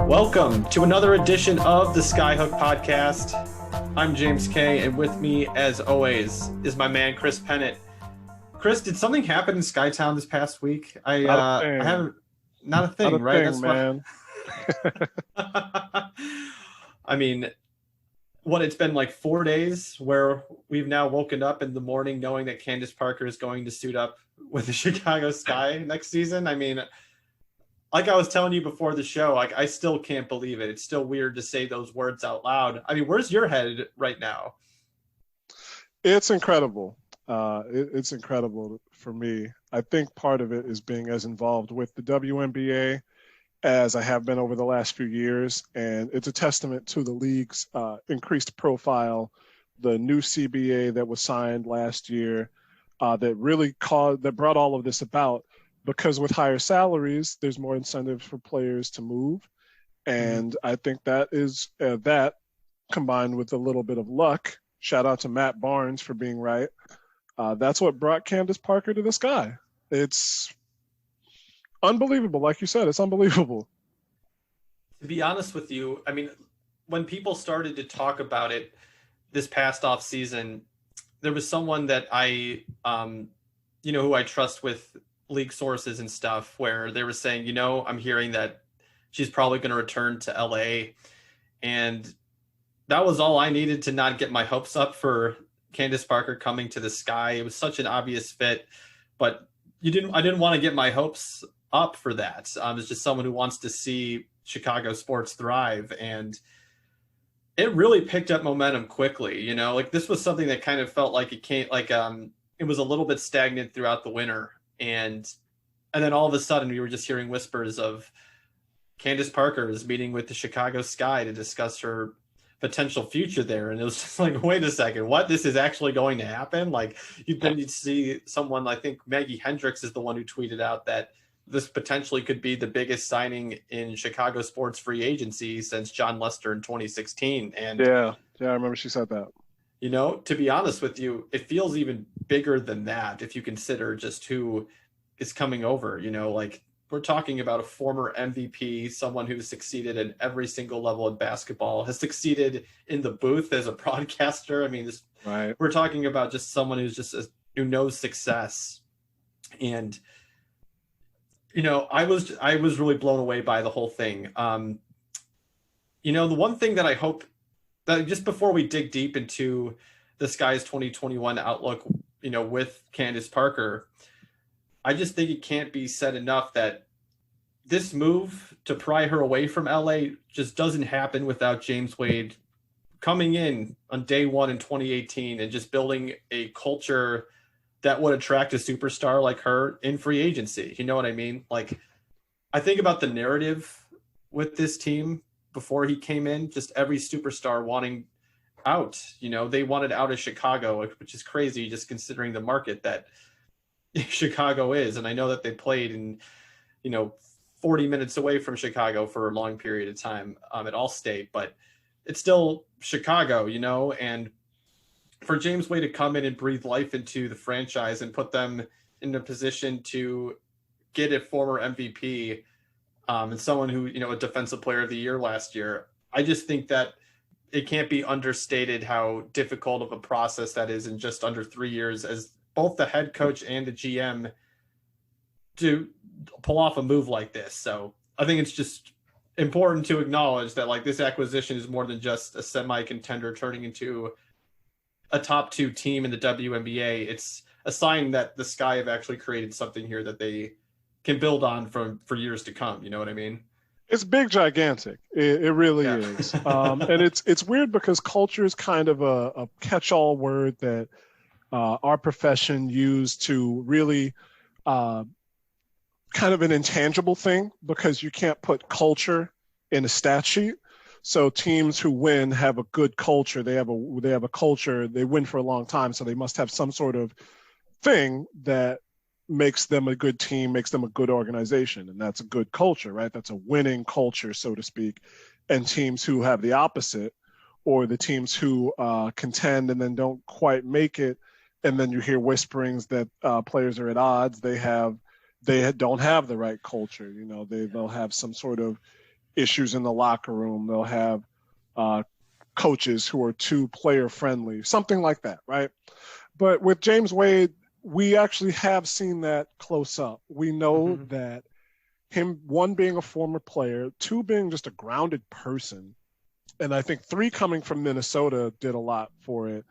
Welcome to another edition of the Skyhook podcast. I'm James Kay, and with me, as always, is my man Chris Pennant. Chris, did something happen in Skytown this past week? I haven't. Not a thing, not a right? thing, That's man. I mean, it's been like 4 days where we've now woken up in the morning knowing that Candace Parker is going to suit up with the Chicago Sky next season. I mean, like I was telling you before the show, like I still can't believe it. It's still weird to say those words out loud. I mean, where's your head right now? It's incredible. It's incredible for me. I think part of it is being as involved with the WNBA as I have been over the last few years. And it's a testament to the league's increased profile, the new CBA that was signed last year that brought all of this about. Because with higher salaries, there's more incentive for players to move. And I think that is that combined with a little bit of luck. Shout out to Matt Barnes for being right. That's what brought Candace Parker to the Sky. It's unbelievable. Like you said, it's unbelievable. To be honest with you, I mean, when people started to talk about it this past off season, there was someone that I, who I trust with league sources and stuff, where they were saying, I'm hearing that she's probably going to return to LA. And that was all I needed to not get my hopes up for Candace Parker coming to the Sky. It was such an obvious fit, but I didn't want to get my hopes up for that. It's just someone who wants to see Chicago sports thrive. And it really picked up momentum quickly. Like this was something that kind of felt like it was a little bit stagnant throughout the winter. And then all of a sudden we were just hearing whispers of Candace Parker is meeting with the Chicago Sky to discuss her potential future there. And it was just like, wait a second, what? This is actually going to happen? Like you'd see someone, I think Maggie Hendricks is the one who tweeted out that this potentially could be the biggest signing in Chicago sports free agency since John Lester in 2016. And yeah, I remember she said that. To be honest with you, it feels even bigger than that if you consider just who is coming over. Like we're talking about a former MVP, someone who's succeeded in every single level of basketball, has succeeded in the booth as a broadcaster. I mean, right. We're talking about just someone who knows success. And, I was really blown away by the whole thing. The one thing that I hope that just before we dig deep into the Sky's 2021 outlook, with Candace Parker, I just think it can't be said enough that this move to pry her away from LA just doesn't happen without James Wade coming in on day one in 2018 and just building a culture that would attract a superstar like her in free agency. You know what I mean? Like, I think about the narrative with this team before he came in, just every superstar wanting out. They wanted out of Chicago, which is crazy just considering the market that Chicago is. And I know that they played in 40 minutes away from Chicago for a long period of time at Allstate, but it's still Chicago, and for James Wade to come in and breathe life into the franchise and put them in a position to get a former MVP and someone who, a defensive player of the year last year, I just think that it can't be understated how difficult of a process that is in just under 3 years as both the head coach and the GM to pull off a move like this. So I think it's just important to acknowledge that like this acquisition is more than just a semi-contender turning into a top 2 team in the WNBA. It's a sign that the Sky have actually created something here that they can build on for years to come. You know what I mean? It's big, gigantic. It really is. And it's weird because culture is kind of a catch-all word that our profession used to really kind of an intangible thing because you can't put culture in a stat sheet. So teams who win have a good culture. They have a culture. They win for a long time, so they must have some sort of thing that makes them a good team, makes them a good organization, and that's a good culture, right? That's a winning culture, so to speak. And teams who have the opposite, or the teams who contend and then don't quite make it, and then you hear whisperings that players are at odds. They don't have the right culture. They'll have some sort of issues in the locker room. They'll have coaches who are too player friendly, something like that, right? But with James Wade, we actually have seen that close up. We know that him, one, being a former player, two, being just a grounded person, and I think three, coming from Minnesota, did a lot for it.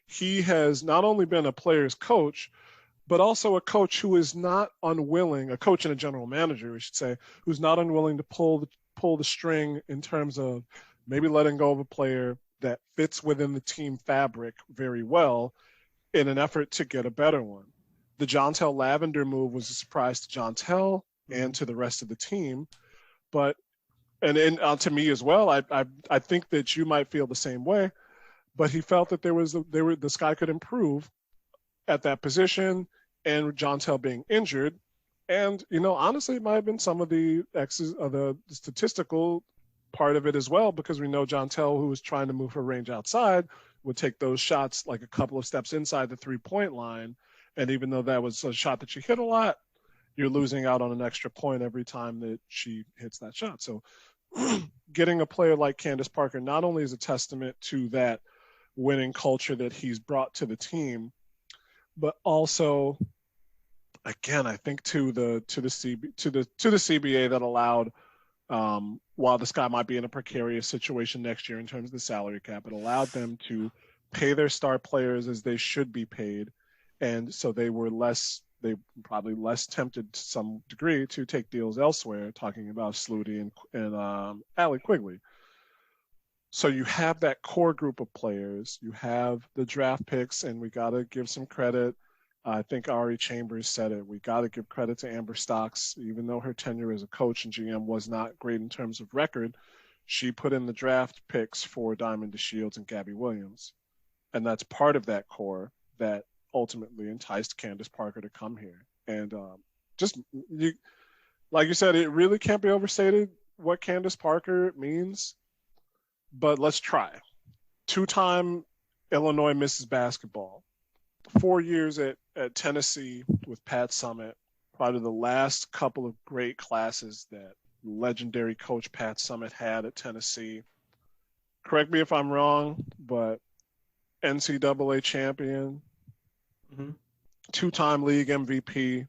He has not only been a player's coach, but also a coach who is not unwilling, a coach and a general manager, we should say, who's not unwilling to pull the string in terms of maybe letting go of a player that fits within the team fabric very well in an effort to get a better one. The Jontel Lavender move was a surprise to Jontel and to the rest of the team, but to me as well. I think that you might feel the same way, but he felt that the Sky could improve at that position, and Jontel being injured, and honestly, it might have been some of the statistical part of it as well, because we know Jontel, who was trying to move her range outside, would take those shots like a couple of steps inside the 3-point line, and even though that was a shot that she hit a lot, you're losing out on an extra point every time that she hits that shot. So getting a player like Candace Parker not only is a testament to that winning culture that he's brought to the team, but also, again, I think to the CBA that allowed, while the Sky might be in a precarious situation next year in terms of the salary cap, it allowed them to pay their star players as they should be paid, and so they probably less tempted to some degree to take deals elsewhere, talking about Sluty and Allie Quigley. So you have that core group of players. You have the draft picks, and we got to give some credit. I think Ari Chambers said it. We got to give credit to Amber Stocks. Even though her tenure as a coach and GM was not great in terms of record, she put in the draft picks for Diamond DeShields and Gabby Williams. And that's part of that core that ultimately enticed Candace Parker to come here. And like you said, it really can't be overstated what Candace Parker means, but let's try. 2-time Illinois Mrs. Basketball, 4 years at Tennessee with Pat Summitt, probably the last couple of great classes that legendary coach Pat Summitt had at Tennessee. Correct me if I'm wrong, but NCAA champion, 2-time league MVP,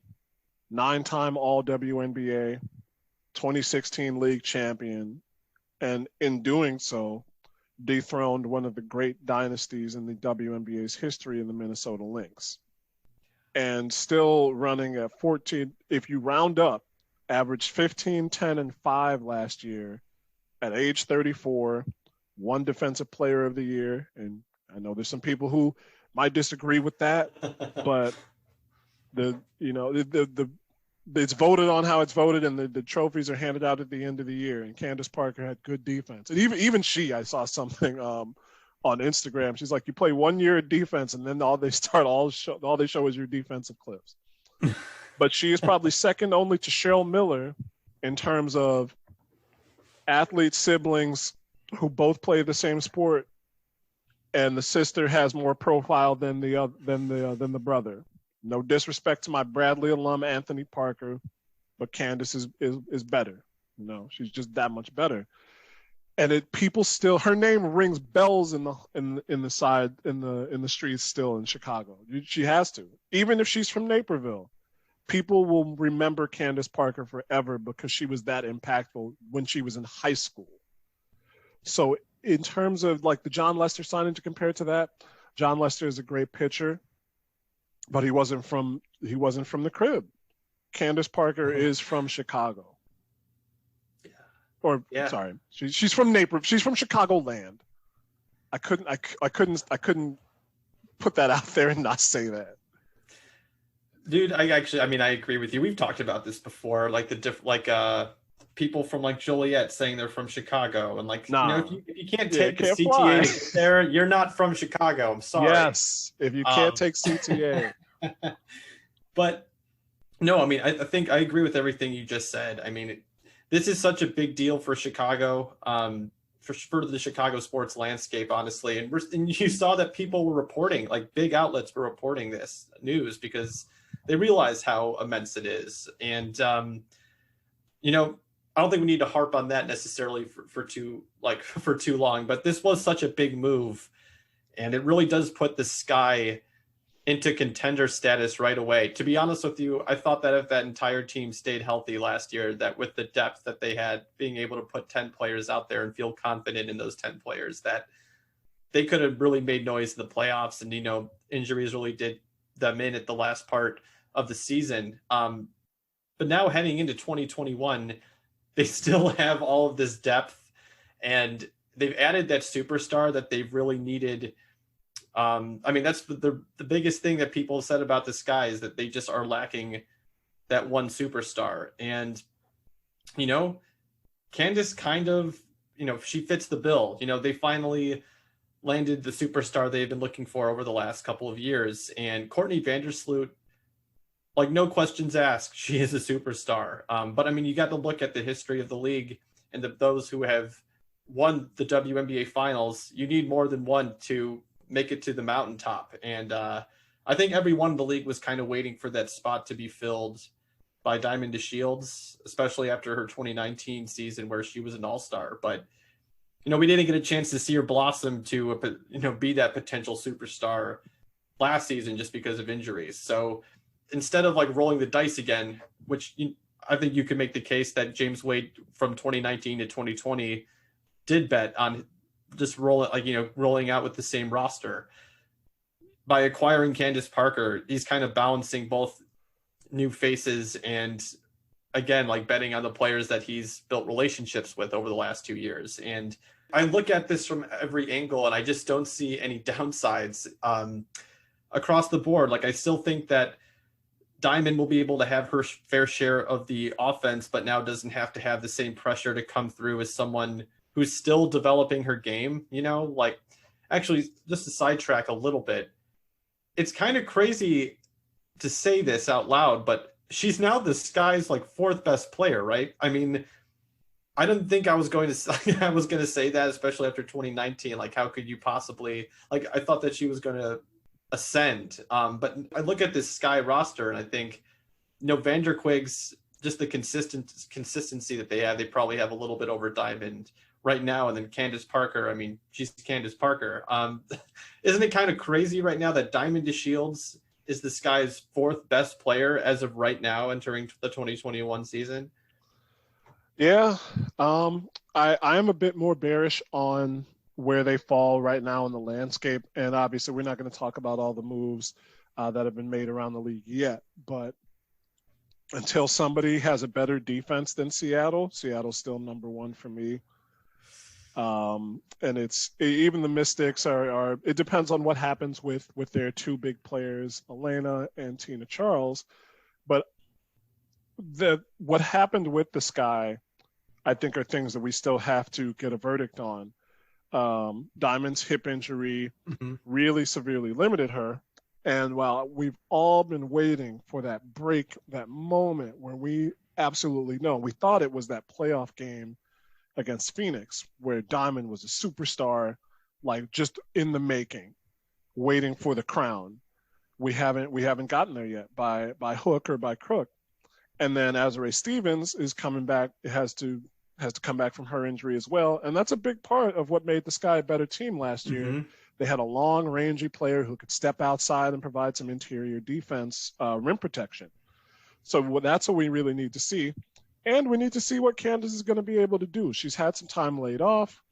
9-time All WNBA, 2016 league champion, and in doing so, dethroned one of the great dynasties in the WNBA's history in the Minnesota Lynx. And still running at 14, if you round up, averaged 15, 10, and 5 last year at age 34, won Defensive Player of the Year. And I know there's some people who might disagree with that, but it's voted on how it's voted, and the trophies are handed out at the end of the year. And Candace Parker had good defense, and even I saw something on Instagram. She's like, you play 1 year of defense, and then all they show is your defensive clips. But she is probably second only to Cheryl Miller in terms of athlete siblings who both play the same sport, and the sister has more profile than the brother. No disrespect to my Bradley alum Anthony Parker, but Candace is better. She's just that much better. And people still, her name rings bells in the streets still in Chicago. She has to, even if she's from Naperville. People will remember Candace Parker forever because she was that impactful when she was in high school. So in terms of like the John Lester signing, to compare to that, John Lester is a great pitcher, but he wasn't from the crib. Candace Parker is from Chicago. Sorry, she's from Naperville. She's from Chicagoland. I couldn't put that out there and not say that. Dude, I agree with you. We've talked about this before, like people from like Joliet saying they're from Chicago, and like, if you can't take the CTA there, you're not from Chicago. I'm sorry. Yes, if you can't take CTA. But no, I think I agree with everything you just said. This is such a big deal for Chicago, for the Chicago sports landscape, honestly. And you saw that people were reporting, like big outlets were reporting this news because they realize how immense it is. And, I don't think we need to harp on that necessarily for too long, but this was such a big move, and it really does put the Sky into contender status right away. To be honest with you, I thought that if that entire team stayed healthy last year, that with the depth that they had, being able to put 10 players out there and feel confident in those 10 players, that they could have really made noise in the playoffs. And, injuries really did them in at the last part of the season. But now heading into 2021, they still have all of this depth, and they've added that superstar that they've really needed. That's the biggest thing that people said about the Sky is that they just are lacking that one superstar. And, Candace kind of, she fits the bill. They finally landed the superstar they've been looking for over the last couple of years. And Courtney Vandersloot, like, no questions asked, she is a superstar. But you got to look at the history of the league and those who have won the WNBA finals. You need more than one to make it to the mountaintop. And I think everyone in the league was kind of waiting for that spot to be filled by Diamond DeShields, especially after her 2019 season where she was an all-star. But, we didn't get a chance to see her blossom to, be that potential superstar last season just because of injuries. So instead of rolling the dice again, which I think you could make the case that James Wade from 2019 to 2020 did bet on just rolling out with the same roster. By acquiring Candace Parker, he's kind of balancing both new faces and, again, betting on the players that he's built relationships with over the last 2 years. And I look at this from every angle, and I just don't see any downsides across the board. I still think that Diamond will be able to have her fair share of the offense, but now doesn't have to have the same pressure to come through as someone who's still developing her game. Actually, just to sidetrack a little bit, it's kind of crazy to say this out loud, but she's now the Sky's fourth best player, right? I didn't think I was going to say that, especially after 2019. How could you possibly, I thought that she was going to ascend. But I look at this Sky roster and I think, Vanderquig's, just the consistency that they have, they probably have a little bit over Diamond right now. And then Candace Parker, she's Candace Parker. Isn't it kind of crazy right now that Diamond DeShields is the Sky's fourth best player as of right now entering the 2021 season? Yeah. I am a bit more bearish on where they fall right now in the landscape. And obviously we're not going to talk about all the moves that have been made around the league yet, but until somebody has a better defense than Seattle's still number one for me. And it's even the Mystics are it depends on what happens with their two big players, Elena and Tina Charles. But what happened with the Sky, I think, are things that we still have to get a verdict on. Diamond's hip injury really severely limited her. And while we've all been waiting for that break, that moment where we absolutely know, we thought it was that playoff game against Phoenix where Diamond was a superstar, just in the making, waiting for the crown. We haven't gotten there yet by hook or by crook. And then Azurá Stevens is coming back. It has to come back from her injury as well. And that's a big part of what made the Sky a better team last year. They had a long, rangy player who could step outside and provide some interior defense, rim protection. So that's what we really need to see. And we need to see what Candace is going to be able to do. She's had some time laid off.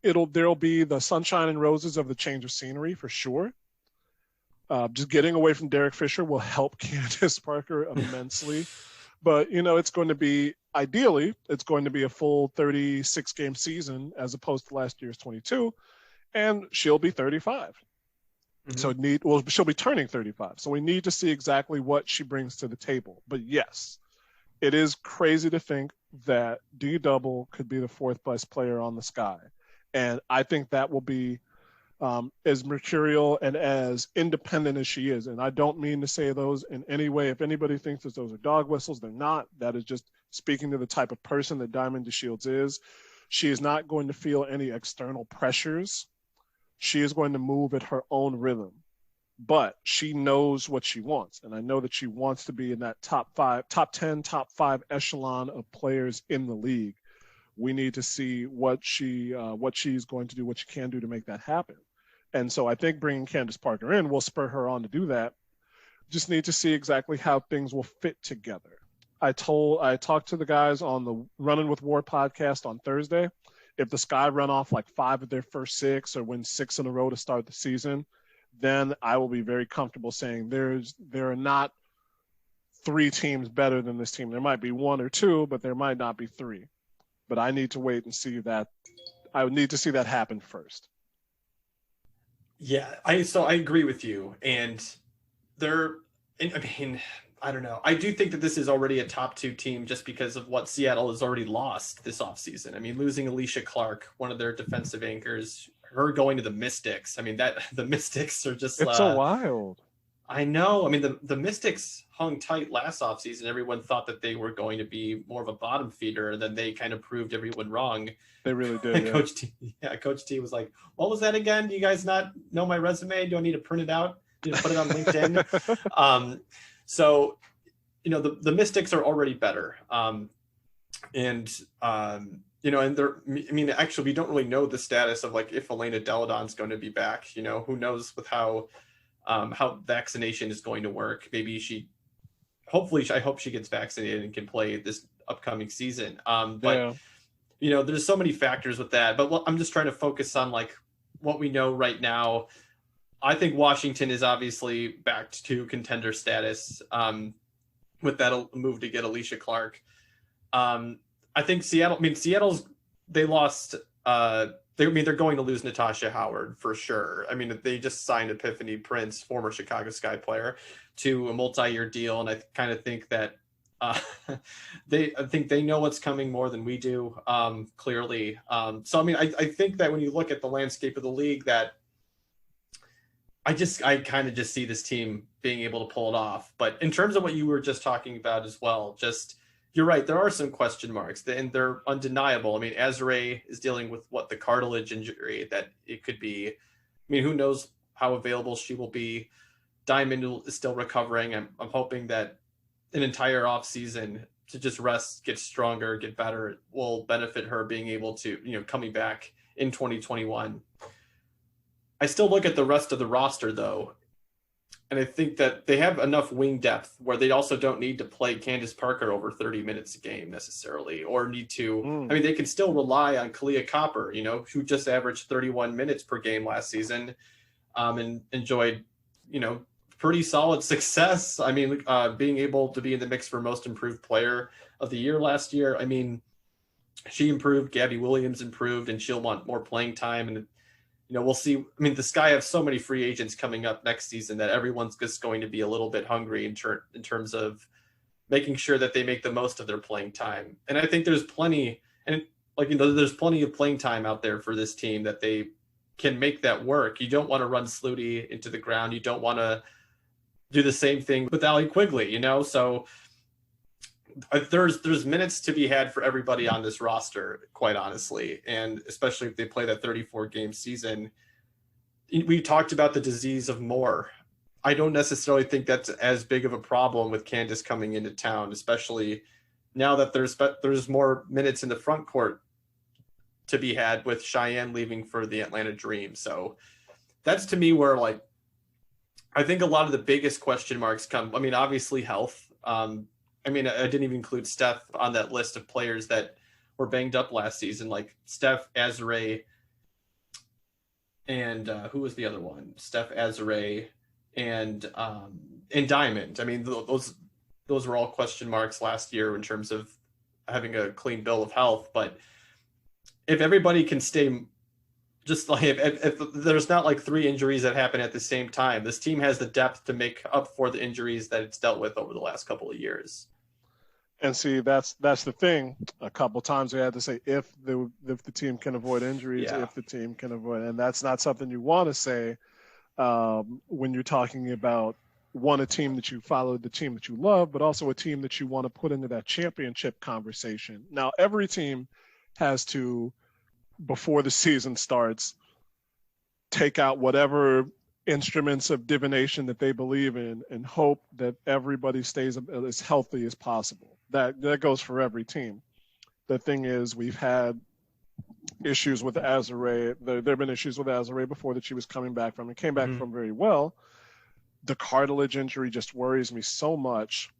There'll be the sunshine and roses of the change of scenery for sure. Just getting away from Derek Fisher will help Candace Parker immensely. But, it's going to be, ideally, it's going to be a full 36-game season as opposed to last year's 22. And she'll be 35. So she'll be turning 35. So we need to see exactly what she brings to the table. But yes, it is crazy to think that D-Double could be the fourth best player on the Sky. And I think that will be as mercurial and as independent as she is. And I don't mean to say those in any way. If anybody thinks that those are dog whistles, they're not. That is just speaking to the type of person that Diamond DeShields is. She is not going to feel any external pressures. She is going to move at her own rhythm. but she knows what she wants. And I know that she wants to be in that top 10, top 5 echelon of players in the league. We need to see what she's going to do, what she can do to make that happen. And so I think bringing Candace Parker in will spur her on to do that. Just need to see exactly how things will fit together. I talked to the guys on the Running with War podcast on Thursday. If the Sky run off like 5 of their first 6 or win 6 in a row to start the season, then I will be very comfortable saying there are not 3 teams better than this team. There might be 1 or 2, but there might not be 3. But I need to wait and see that. I would need to see that happen first. Yeah, I agree with you. And I don't know. I do think that this is already a top 2 team just because of what Seattle has already lost this offseason. I mean, losing Alicia Clark, one of their defensive anchors, her going to the Mystics. I mean, the Mystics are just... It's so wild. I know. I mean, the Mystics hung tight last offseason. Everyone thought that they were going to be more of a bottom feeder, and then they kind of proved everyone wrong. They really did. Yeah. Coach T was like, what was that again? Do you guys not know my resume? Do I need to print it out? Do I put it on LinkedIn? So, the Mystics are already better. And actually, we don't really know the status of like if Elena Deladon's going to be back. Who knows with how vaccination is going to work. Maybe I hope she gets vaccinated and can play this upcoming season. There's so many factors with that. But I'm just trying to focus on like what we know right now. I think Washington is obviously back to contender status with that move to get Alicia Clark. I think Seattle's they lost. They're going to lose Natasha Howard for sure. I mean, they just signed Epiphany Prince, former Chicago Sky player, to a multi-year deal, and I kind of think that I think they know what's coming more than we do. Clearly, I think that when you look at the landscape of the league, that I kind of just see this team being able to pull it off. But in terms of what you were just talking about as well, you're right. There are some question marks, and they're undeniable. I mean, Azrae is dealing with the cartilage injury that it could be. I mean, who knows how available she will be. Diamond is still recovering. I'm hoping that an entire off season to just rest, get stronger, get better will benefit her being able to, coming back in 2021. I still look at the rest of the roster, though, and I think that they have enough wing depth where they also don't need to play Candace Parker over 30 minutes a game necessarily, or need to. I mean, they can still rely on Kalia Copper, who just averaged 31 minutes per game last season, and enjoyed, pretty solid success. I mean, being able to be in the mix for most improved player of the year last year. I mean, she improved, Gabby Williams improved, and she'll want more playing time. And we'll see. I mean, the Sky have so many free agents coming up next season that everyone's just going to be a little bit hungry in terms of making sure that they make the most of their playing time. And I think there's plenty, there's plenty of playing time out there for this team that they can make that work. You don't want to run Sluty into the ground. You don't want to do the same thing with Allie Quigley, So there's minutes to be had for everybody on this roster, quite honestly, and especially if they play that 34-game season. We talked about the disease of more. I don't necessarily think that's as big of a problem with Candace coming into town, especially now that there's more minutes in the front court to be had with Cheyenne leaving for the Atlanta Dream. So that's to me where I think a lot of the biggest question marks come. I mean, obviously health. I didn't even include Steph on that list of players that were banged up last season, like Steph, Azrae, and who was the other one? Steph, Azrae, and Diamond. I mean, those were all question marks last year in terms of having a clean bill of health. But if everybody can stay, just like if there's not like 3 injuries that happen at the same time, this team has the depth to make up for the injuries that it's dealt with over the last couple of years. And see, that's the thing. A couple times we had to say if the team can avoid injuries, if the team can avoid, and that's not something you want to say when you're talking about a team that you follow, the team that you love, but also a team that you want to put into that championship conversation. Now, every team has to, before the season starts, take out whatever instruments of divination that they believe in and hope that everybody stays as healthy as possible. That goes for every team. The thing is, we've had issues with Azure. There have been issues with Azure before that she was coming back from and came back from very well. The cartilage injury just worries me so much.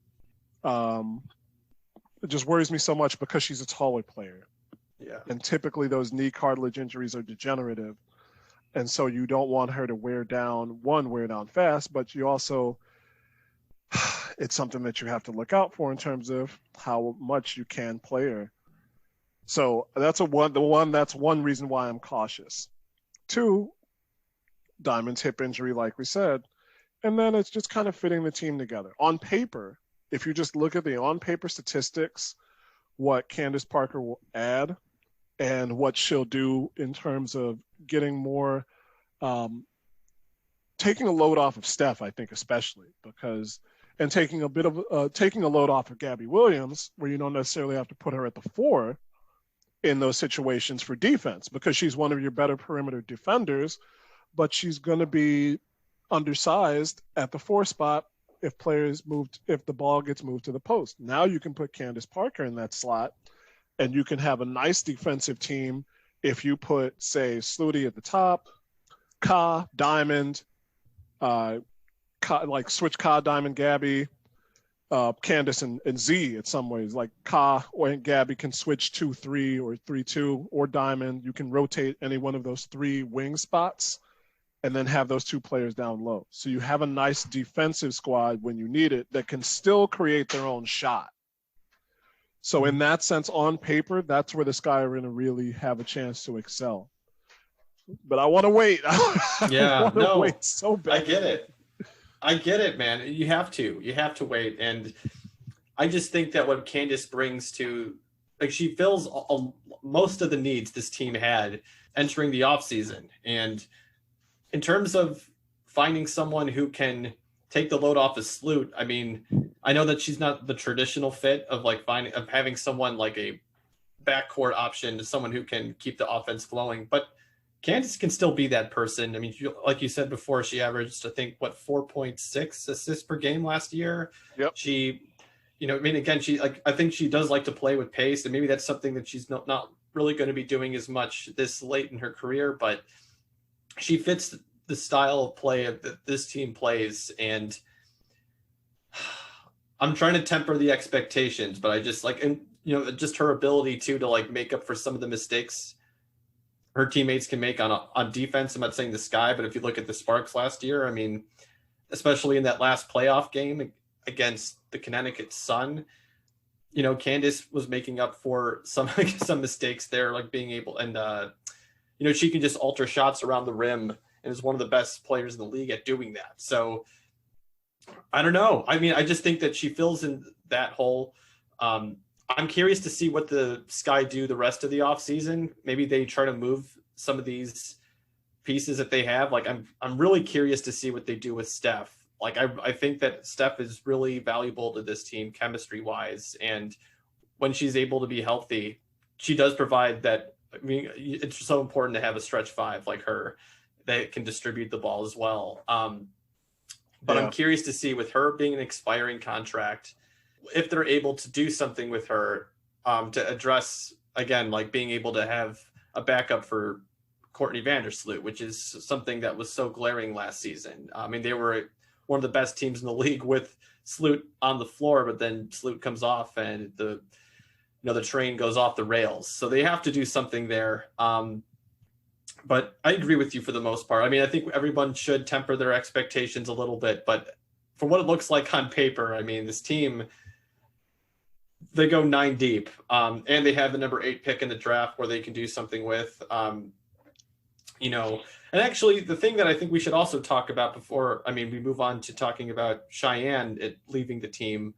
It just worries me so much because she's a taller player. Yeah. And typically those knee cartilage injuries are degenerative. And so you don't want her to wear down fast, but you also, it's something that you have to look out for in terms of how much you can play her. So that's one reason why I'm cautious. 2, Diamond's hip injury, like we said. And then it's just kind of fitting the team together. On paper, if you just look at the on-paper statistics, what Candace Parker will add and what she'll do in terms of getting more, taking a load off of Steph, I think especially, and taking a load off of Gabby Williams, where you don't necessarily have to put her at the 4 in those situations for defense, because she's one of your better perimeter defenders, but she's going to be undersized at the 4 spot if the ball gets moved to the post. Now you can put Candace Parker in that slot, and you can have a nice defensive team if you put, say, Sluty at the top, Ka, Diamond, switch Ka, Diamond, Gabby, Candace, and Z in some ways. Like Ka or Gabby can switch 2-3 or 3-2, or Diamond. You can rotate any one of those 3 wing spots and then have those 2 players down low. So you have a nice defensive squad when you need it that can still create their own shot. So in that sense, on paper, that's where the Sky are going to really have a chance to excel. But I want to wait. Yeah, wait so bad. I get it, man. You have to wait. And I just think that what Candace brings to, like, she fills most of the needs this team had entering the offseason. And in terms of finding someone who can take the load off of Sloot, I mean, I know that she's not the traditional fit of having someone like a backcourt option to someone who can keep the offense flowing, but Candace can still be that person. I mean, like you said before, she averaged, I think, 4.6 assists per game last year. Yep. She, again, I think she does like to play with pace, and maybe that's something that she's not really going to be doing as much this late in her career, but she fits the style of play that this team plays. And I'm trying to temper the expectations, but I just just her ability to make up for some of the mistakes her teammates can make on defense. I'm not saying the Sky, but if you look at the Sparks last year, I mean, especially in that last playoff game against the Connecticut Sun, Candace was making up for some mistakes there, like being able, and she can just alter shots around the rim and is one of the best players in the league at doing that. So I don't know. I mean, I just think that she fills in that hole. I'm curious to see what the Sky do the rest of the offseason. Maybe they try to move some of these pieces that they have. Like, I'm really curious to see what they do with Steph. Like, I think that Steph is really valuable to this team chemistry-wise. And when she's able to be healthy, she does provide that. I mean, it's so important to have a stretch 5 like her that can distribute the ball as well. But I'm curious to see, with her being an expiring contract, if they're able to do something with her to address, again, like being able to have a backup for Courtney Vandersloot, which is something that was so glaring last season. I mean, they were one of the best teams in the league with Sloot on the floor, but then Sloot comes off and the train goes off the rails. So they have to do something there. But I agree with you for the most part. I mean, I think everyone should temper their expectations a little bit, but for what it looks like on paper, I mean, this team, they go 9 deep, and they have the number 8 pick in the draft where they can do something with, and actually the thing that I think we should also talk about before, I mean, we move on to talking about Cheyenne leaving the team.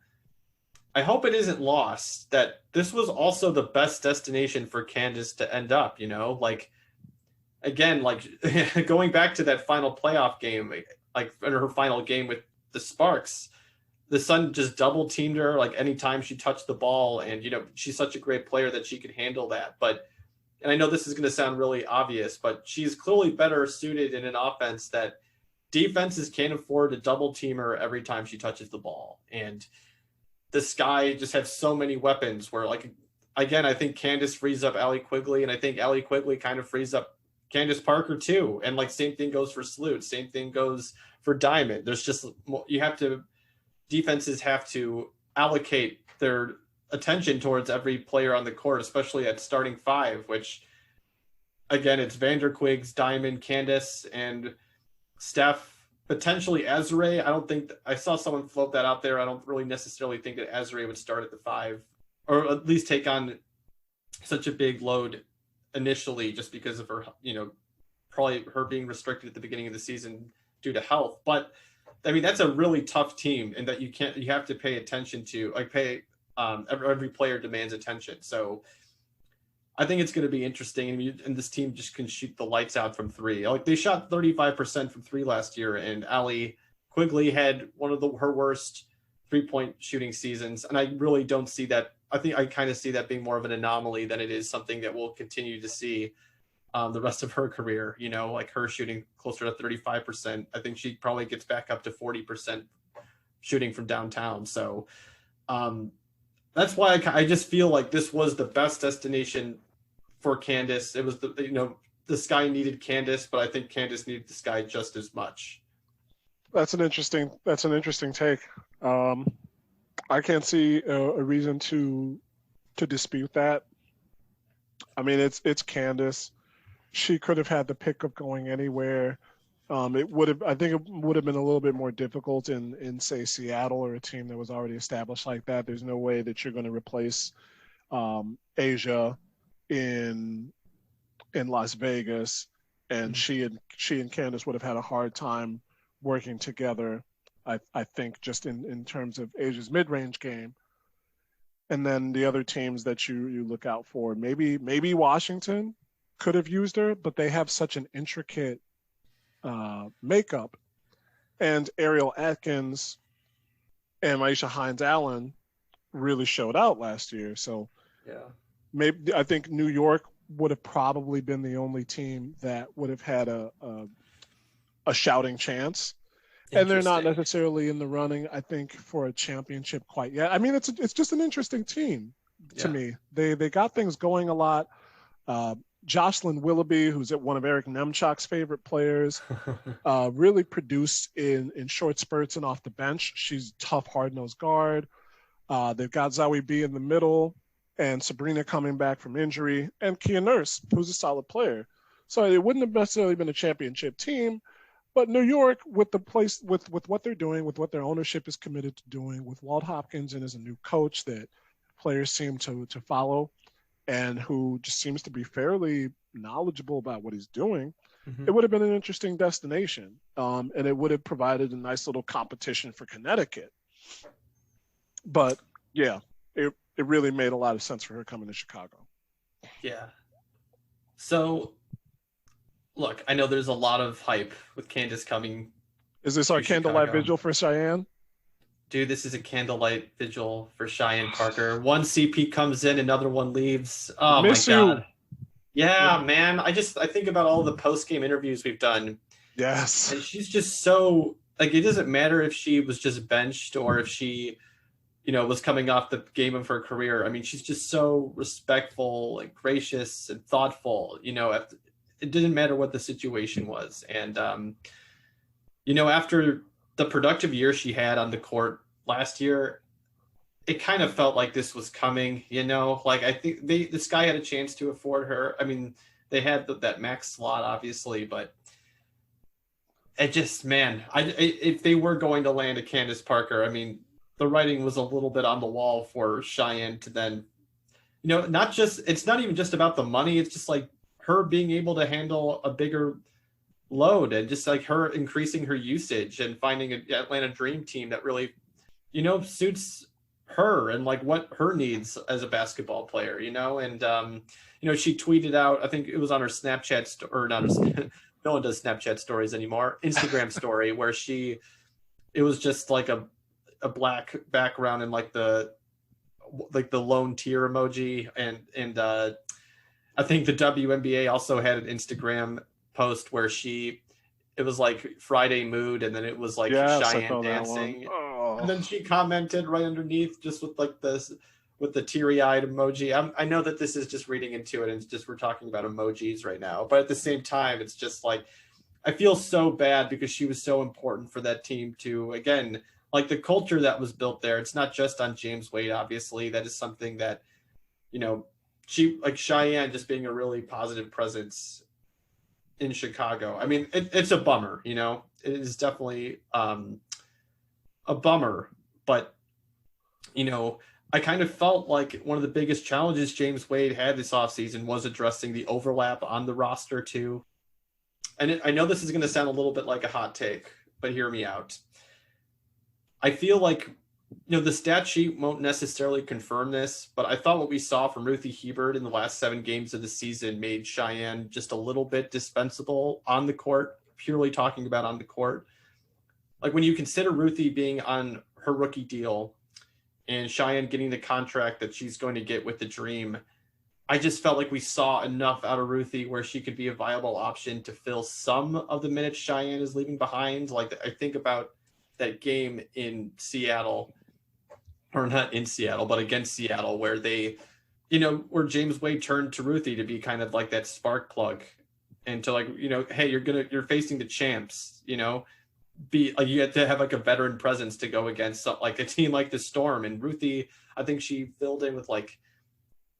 I hope it isn't lost that this was also the best destination for Candace to end up, again, going back to that final playoff game, like in her final game with the Sparks, the Sun just double teamed her anytime she touched the ball. And, she's such a great player that she could handle that. And I know this is going to sound really obvious, but she's clearly better suited in an offense that defenses can't afford to double team her every time she touches the ball. And the Sky just have so many weapons where, like, again, I think Candace frees up Allie Quigley, and I think Allie Quigley kind of frees up Candace Parker too. And like, same thing goes for Sloot. Same thing goes for Diamond. There's just, defenses have to allocate their attention towards every player on the court, especially at starting five, which again, it's Vanderquigs, Diamond, Candace, and Steph, potentially Ezra. I don't think I saw someone float that out there. I don't really necessarily think that Ezra would start at the five, or at least take on such a big load initially, just because of her, probably her being restricted at the beginning of the season due to health. But I mean, that's a really tough team, and that you have to pay attention to, every player demands attention. So I think it's going to be interesting, and this team just can shoot the lights out from three. Like, they shot 35% from three last year, and Allie Quigley had one of her worst 3-point shooting seasons, and I really don't see that. I think I kind of see that being more of an anomaly than it is something that we'll continue to see the rest of her career. Like her shooting closer to 35%. I think she probably gets back up to 40% shooting from downtown. So that's why I just feel like this was the best destination for Candace. It was the Sky needed Candace, but I think Candace needed the Sky just as much. That's an interesting take. I can't see a reason to dispute that. I mean, it's Candace. She could have had the pick of going anywhere. I think it would have been a little bit more difficult in say Seattle, or a team that was already established like that. There's no way that you're going to replace Asia in Las Vegas, and Mm-hmm. she and Candace would have had a hard time working together. I think just in terms of Asia's mid-range game. And then the other teams that you look out for, maybe Washington could have used her, but they have such an intricate makeup. And Ariel Atkins and Maisha Hines-Allen really showed out last year. So yeah, I think New York would have probably been the only team that would have had a shouting chance. And they're not necessarily in the running, I think, for a championship quite yet. I mean, it's just an interesting team to me. They got things going a lot. Jocelyn Willoughby, who's one of Eric Nemchok's favorite players, really produced in short spurts and off the bench. She's a tough, hard-nosed guard. They've got Zawi B in the middle, and Sabrina coming back from injury, and Kia Nurse, who's a solid player. So it wouldn't have necessarily been a championship team. But New York, with what they're doing, with what their ownership is committed to doing, with Walt Hopkins and as a new coach that players seem to follow, and who just seems to be fairly knowledgeable about what he's doing, mm-hmm. It would have been an interesting destination. And it would have provided a nice little competition for Connecticut. But yeah, it really made a lot of sense for her coming to Chicago. Yeah. So, look, I know there's a lot of hype with Candace coming. Is this our candlelight vigil for Cheyenne? Dude, this is a candlelight vigil for Cheyenne Parker. One CP comes in, another one leaves. Oh my God. Yeah, man. I think about all the post-game interviews we've done. Yes. And she's just so, like, it doesn't matter if she was just benched or if she, was coming off the game of her career. I mean, she's just so respectful and gracious and thoughtful, it didn't matter what the situation was. And, after the productive year she had on the court last year, it kind of felt like this was coming, like I think the Sky had a chance to afford her. I mean, they had that max slot, obviously, but it just, man, if they were going to land a Candace Parker, I mean, the writing was a little bit on the wall for Cheyenne to then, it's not even just about the money. It's just like her being able to handle a bigger load, and just like her increasing her usage and finding an Atlanta Dream team that really, suits her and like what her needs as a basketball player, and she tweeted out, I think it was on her Snapchat or not, no one does Snapchat stories anymore, Instagram story, where it was just like a black background and like the lone tear emoji, and I think the WNBA also had an Instagram post where she it was like Friday Mood, and then it was like Yes, I Cheyenne saw that one. dancing. And Oh, then she commented right underneath, just with like this, with the teary-eyed emoji. I know that this is just reading into it, and it's just we're talking about emojis right now, but at the same time, it's just like I feel so bad because she was so important for that team to, again, like the culture that was built there. It's not just on James Wade, obviously. That is something that, you know, she, like Cheyenne just being a really positive presence in Chicago. I mean, it's a bummer, you know, it is definitely a bummer, but, you know, I kind of felt like one of the biggest challenges James Wade had this offseason was addressing the overlap on the roster, too. And I know this is going to sound a little bit like a hot take, but hear me out. I feel like, you know, the stat sheet won't necessarily confirm this, but I thought what we saw from Ruthie Hebert in the last 7 games of the season made Cheyenne just a little bit dispensable on the court, purely talking about on the court. Like when you consider Ruthie being on her rookie deal and Cheyenne getting the contract that she's going to get with the Dream, I just felt like we saw enough out of Ruthie where she could be a viable option to fill some of the minutes Cheyenne is leaving behind. Like I think about that game in Seattle, or not in Seattle, but against Seattle, where they, you know, where James Wade turned to Ruthie to be kind of like that spark plug and to like, you know, hey, you're facing the champs, you know, be like, you have to have like a veteran presence to go against like a team like the Storm. And Ruthie, I think she filled in with like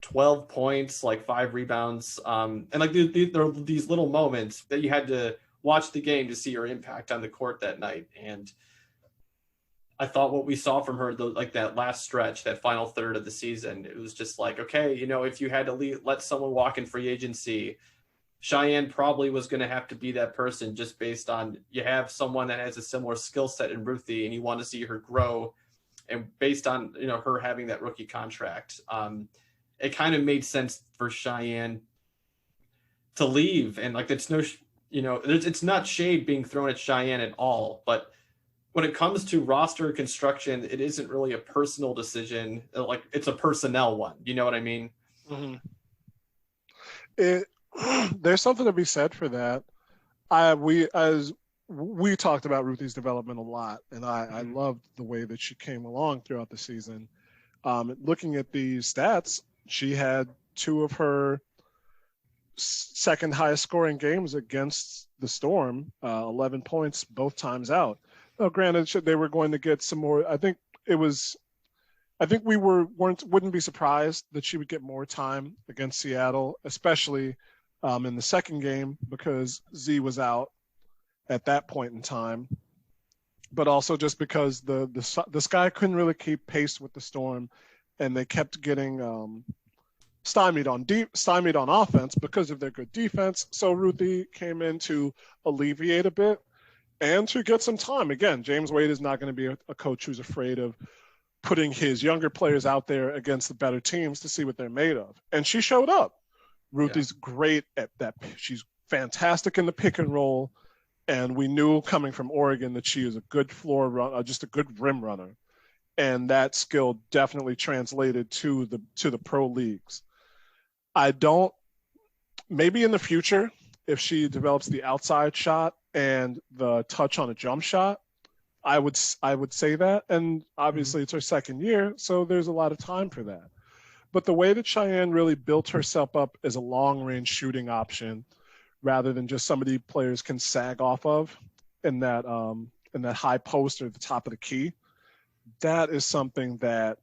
12 points, like 5 rebounds. And like there are these little moments that you had to watch the game to see her impact on the court that night. And I thought what we saw from her, like that last stretch, that final third of the season, it was just like, okay, you know, if you had to let someone walk in free agency, Cheyenne probably was going to have to be that person, just based on you have someone that has a similar skill set in Ruthie and you want to see her grow. And based on, you know, her having that rookie contract, it kind of made sense for Cheyenne to leave. And like, it's no, you know, it's not shade being thrown at Cheyenne at all, but when it comes to roster construction, it isn't really a personal decision. Like it's a personnel one. You know what I mean? mm-hmm. There's something to be said for that. We talked about Ruthie's development a lot, and I loved the way that she came along throughout the season. Looking at these stats, she had 2 of her second highest scoring games against the Storm, 11 points both times out. Now, granted, they were going to get some more. I think we wouldn't be surprised that she would get more time against Seattle, especially in the second game because Z was out at that point in time. But also just because the Sky couldn't really keep pace with the Storm, and they kept getting stymied on offense because of their good defense. So Ruthie came in to alleviate a bit and to get some time. Again, James Wade is not going to be a coach who's afraid of putting his younger players out there against the better teams to see what they're made of. And she showed up. Ruthie's great at that. She's fantastic in the pick and roll. And we knew coming from Oregon that she is a good floor runner, just a good rim runner. And that skill definitely translated to the pro leagues. Maybe in the future, if she develops the outside shot and the touch on a jump shot, I would say that. And obviously it's her second year, so there's a lot of time for that. But the way that Cheyenne really built herself up as a long-range shooting option, rather than just somebody players can sag off of in that high post or the top of the key, that is something that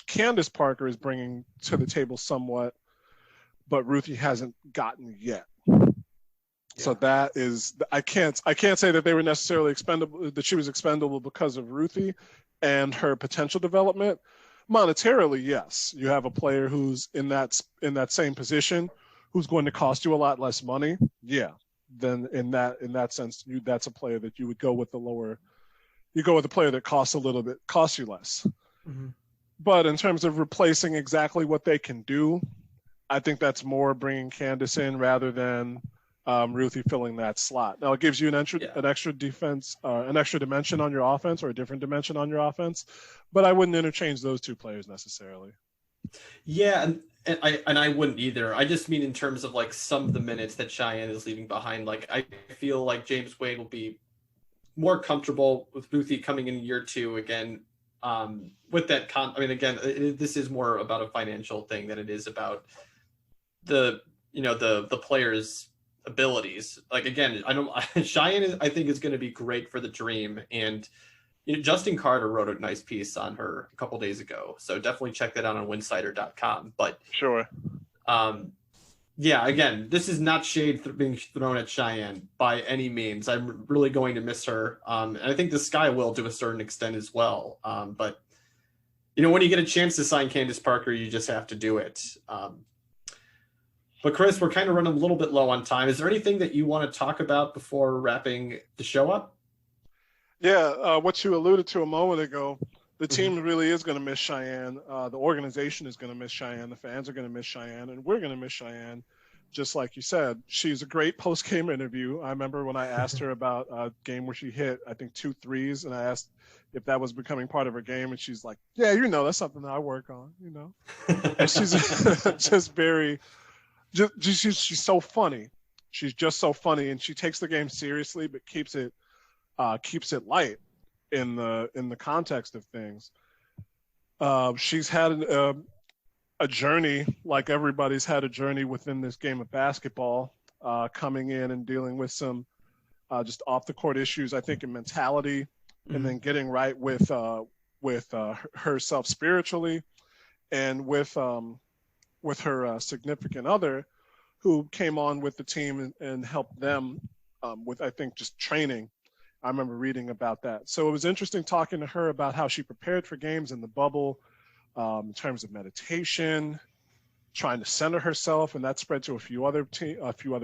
Candace Parker is bringing to the table somewhat, but Ruthie hasn't gotten yet. So that is, I can't say that they were necessarily expendable, that she was expendable because of Ruthie and her potential development. Monetarily, yes, you have a player who's in that same position who's going to cost you a lot less money. Yeah, then in that sense, that's a player that you would go with you go with a player that costs you less. Mm-hmm. But in terms of replacing exactly what they can do, I think that's more bringing Candace in rather than Ruthie filling that slot. Now it gives you an extra defense, an extra dimension on your offense, or a different dimension on your offense, but I wouldn't interchange those 2 players necessarily. Yeah, and I wouldn't either. I just mean in terms of like some of the minutes that Cheyenne is leaving behind. Like I feel like James Wade will be more comfortable with Ruthie coming in year 2 again. With that I mean, again, this is more about a financial thing than it is about the the players' abilities. Like again, Cheyenne I think is going to be great for the Dream, and Justin Carter wrote a nice piece on her a couple days ago, so definitely check that out on Winsidr.com. But sure, yeah, again, this is not shade being thrown at Cheyenne by any means. I'm really going to miss her, and I think the Sky will to a certain extent as well. But when you get a chance to sign Candace Parker, you just have to do it. But Chris, we're kind of running a little bit low on time. Is there anything that you want to talk about before wrapping the show up? Yeah, what you alluded to a moment ago, the team really is going to miss Cheyenne. The organization is going to miss Cheyenne. The fans are going to miss Cheyenne, and we're going to miss Cheyenne. Just like you said, she's a great post-game interview. I remember when I asked her about a game where she hit, I think, 2 threes, and I asked if that was becoming part of her game, and she's like, yeah, that's something that I work on, And she's just she's so funny. She's just so funny, and she takes the game seriously, but keeps it light in the context of things. She's had a journey, like everybody's had a journey within this game of basketball, coming in and dealing with some just off the court issues, I think, in mentality, and then getting right with herself spiritually, and with her significant other, who came on with the team and helped them with, I think, just training. I remember reading about that. So it was interesting talking to her about how she prepared for games in the bubble, in terms of meditation, trying to center herself, and that spread to a few other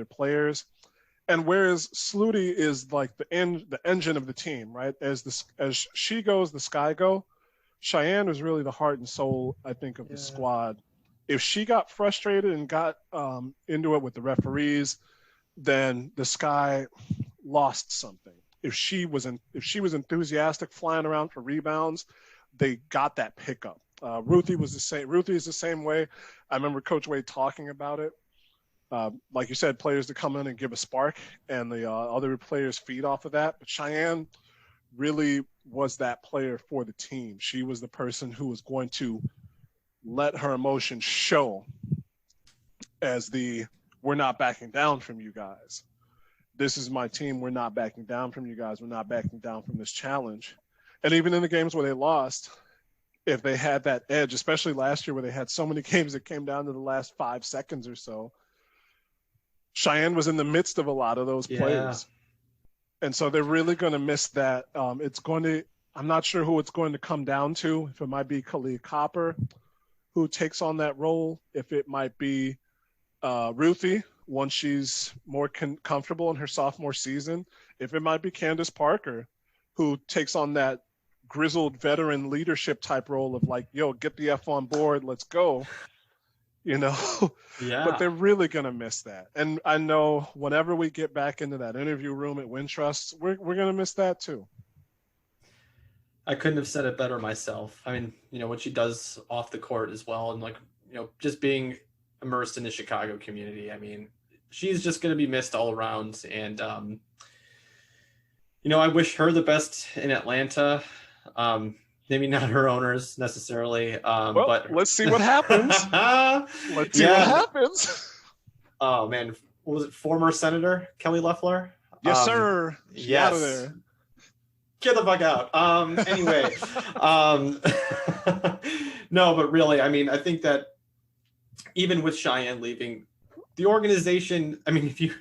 players. And whereas Sluty is like the engine of the team, right? As she goes, the Sky go. Cheyenne was really the heart and soul, I think, of the squad. If she got frustrated and got into it with the referees, then the Sky lost something. If she was enthusiastic, flying around for rebounds, they got that pickup. Ruthie was the same. Ruthie is the same way. I remember Coach Wade talking about it. Like you said, players to come in and give a spark, and the other players feed off of that. But Cheyenne really was that player for the team. She was the person who was going to let her emotions show as we're not backing down from you guys. This is my team. We're not backing down from you guys. We're not backing down from this challenge. And even in the games where they lost, if they had that edge, especially last year where they had so many games that came down to the last 5 seconds or so, Cheyenne was in the midst of a lot of those players. And so they're really going to miss that. I'm not sure who it's going to come down to, if it might be Kalia Copper, who takes on that role, if it might be Ruthie, once she's more comfortable in her sophomore season, if it might be Candace Parker, who takes on that grizzled veteran leadership type role of like, yo, get the F on board, let's go, But they're really going to miss that. And I know whenever we get back into that interview room at Wintrust, we're going to miss that too. I couldn't have said it better myself. I mean, what she does off the court as well, and like, just being immersed in the Chicago community. I mean, she's just going to be missed all around. And, I wish her the best in Atlanta. Maybe not her owners necessarily. But let's see what happens. Let's see what happens. Oh man. What was it? Former Senator Kelly Loeffler? Yes, sir. Yes. Out of there. Get the fuck out. Anyway, no, but really, I mean, I think that even with Cheyenne leaving the organization, I mean, if you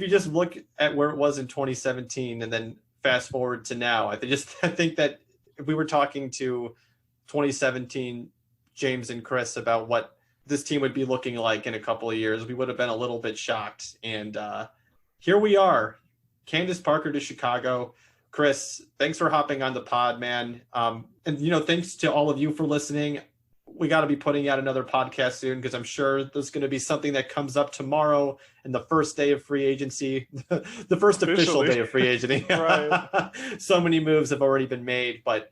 just look at where it was in 2017 and then fast forward to now, I think that if we were talking to 2017 James and Chris about what this team would be looking like in a couple of years, we would have been a little bit shocked. And here we are, Candace Parker to Chicago. Chris, thanks for hopping on the pod, man. And, thanks to all of you for listening. We got to be putting out another podcast soon, because I'm sure there's going to be something that comes up tomorrow and the first day of free agency, the first official day of free agency. Right. So many moves have already been made, but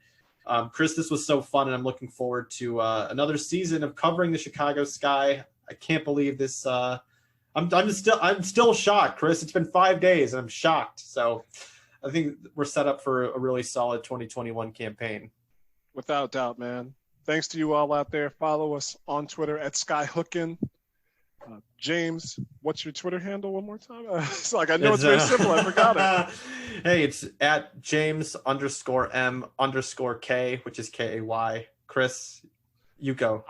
Chris, this was so fun, and I'm looking forward to another season of covering the Chicago Sky. I can't believe this. I'm still shocked, Chris. It's been 5 days, and I'm shocked. So I think we're set up for a really solid 2021 campaign. Without doubt, man. Thanks to you all out there. Follow us on Twitter at Skyhookin. James, what's your Twitter handle one more time? It's like, I know it's very simple. I forgot it. Hey, it's at James_M_K, which is Kay. Chris, you go.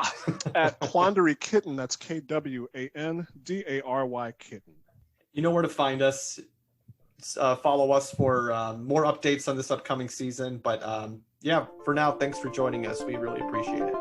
At Quandary Kitten, that's KWANDARY Kitten. You know where to find us. Follow us for more updates on this upcoming season. But yeah, for now, thanks for joining us. We really appreciate it.